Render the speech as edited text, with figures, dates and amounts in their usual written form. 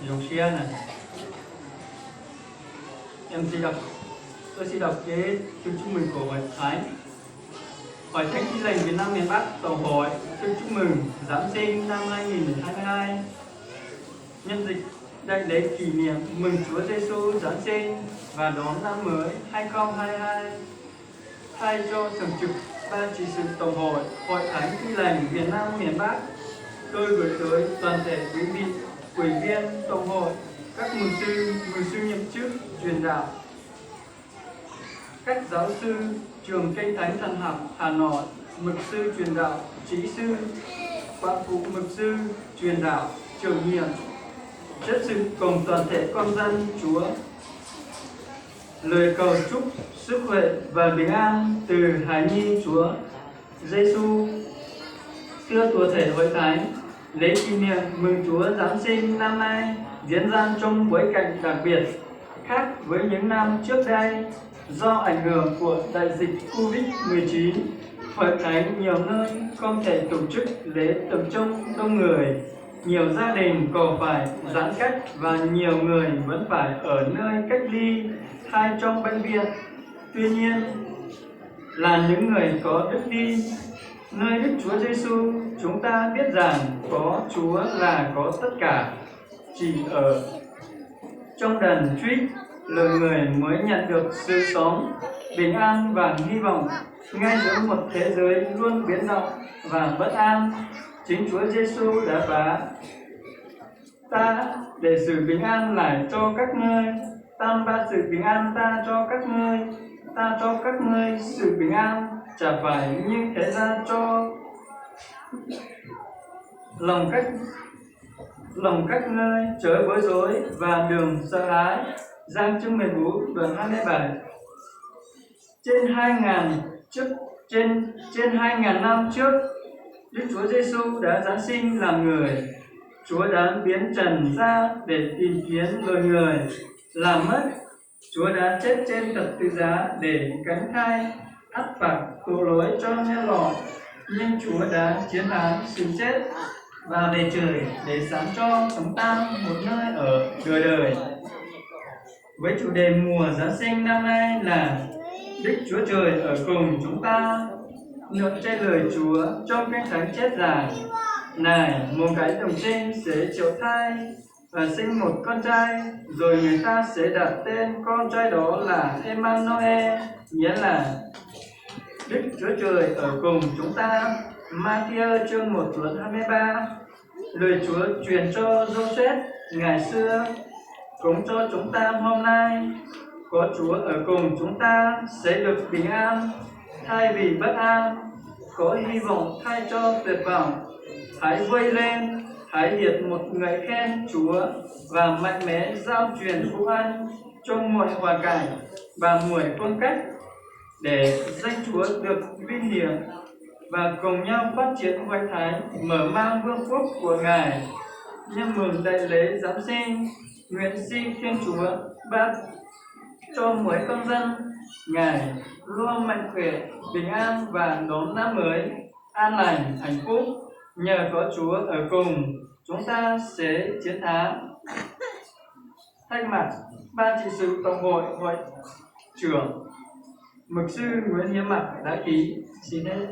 Luciana. Tôi xin đọc cái thư chúc mừng của Hội Thánh. Hội Thánh Tin Lành Việt Nam miền Bắc Tổng hội thư chúc mừng Giáng sinh năm 2022. Nhân dịp đại lễ kỷ niệm mừng Chúa Giêsu Giáng sinh và đón năm mới 2022, thay cho thường trực Ban trị sự Tổng hội Hội Thánh Tin Lành Việt Nam miền Bắc, tôi gửi tới toàn thể quý vị ủy viên Tổng hội, các mục sư nhậm chức truyền đạo, các giáo sư trường Kinh Thánh Thần học Hà Nội, mục sư truyền đạo trí sư, quả phụ mục sư truyền đạo chủ nhiệm, chất sự cùng toàn thể con dân Chúa. Lời cầu chúc sức khỏe và bình an từ Hài Nhi Chúa Giêsu. Thưa toàn thể Hội Thánh, lễ kỷ niệm mừng Chúa Giáng sinh năm nay diễn ra trong bối cảnh đặc biệt, khác với những năm trước đây. Do ảnh hưởng của đại dịch Covid-19, Hội Thánh nhiều nơi không thể tổ chức lễ tập trung đông người. Nhiều gia đình còn phải giãn cách và nhiều người vẫn phải ở nơi cách ly hay trong bệnh viện. Tuy nhiên, là những người có đức tin, nơi Đức Chúa Giêsu, chúng ta biết rằng có Chúa là có tất cả. Chỉ ở trong đền Christ, loài người mới nhận được sự sống, bình an và hy vọng ngay giữa một thế giới luôn biến động và bất an. Chính Chúa Giêsu đã phá ta để sự bình an lại cho các ngươi. Ta ban sự bình an ta cho các ngươi. Ta cho các ngươi sự bình an, chả phải như thế gian cho. Lòng các ngươi chớ bối rối và đừng sợ hãi. Giăng chương 14 đoạn 27. Trên 2.000 năm trước, Đức Chúa Giêsu đã giáng sinh làm người. Chúa đã biến trần ra để tìm kiếm loài người làm mất. Chúa đã chết trên thập tự giá để gánh thay ắt phạt tội lỗi cho nhân loại. Nhưng Chúa đã chiến thắng sự chết và về trời để sáng cho chúng ta một nơi ở đời đời. Với chủ đề mùa Giáng sinh năm nay là Đức Chúa Trời ở cùng chúng ta, ngược trên lời Chúa trong Kinh Thánh chép rằng: này, một cái đồng trinh sẽ chịu thai và sinh một con trai, rồi người ta sẽ đặt tên con trai đó là Emmanuel, nghĩa là Đức Chúa Trời ở cùng chúng ta. Matthew chương 1 đoạn 23. Lời Chúa truyền cho Joseph ngày xưa cũng cho chúng ta hôm nay. Có Chúa ở cùng chúng ta sẽ được bình an thay vì bất an, có hy vọng thay cho tuyệt vọng. Hãy vây lên, hãy liệt một người khen Chúa và mạnh mẽ giao truyền phúc ăn trong mọi hoàn cảnh và mọi phương cách, để danh Chúa được vinh hiển và cùng nhau phát triển Hội Thánh, mở mang vương quốc của Ngài. Nhân mừng đại lễ Giáng sinh, nguyện xin Thiên Chúa ban cho mỗi công dân Ngài luôn mạnh khỏe, bình an và đón năm mới an lành, hạnh phúc. Nhờ có Chúa ở cùng, chúng ta sẽ chiến thắng. Thay mặt Ban trị sự Tổng hội Hội trưởng, mục sư Nguyễn Hiếu Mặc đã ký. Xin hết.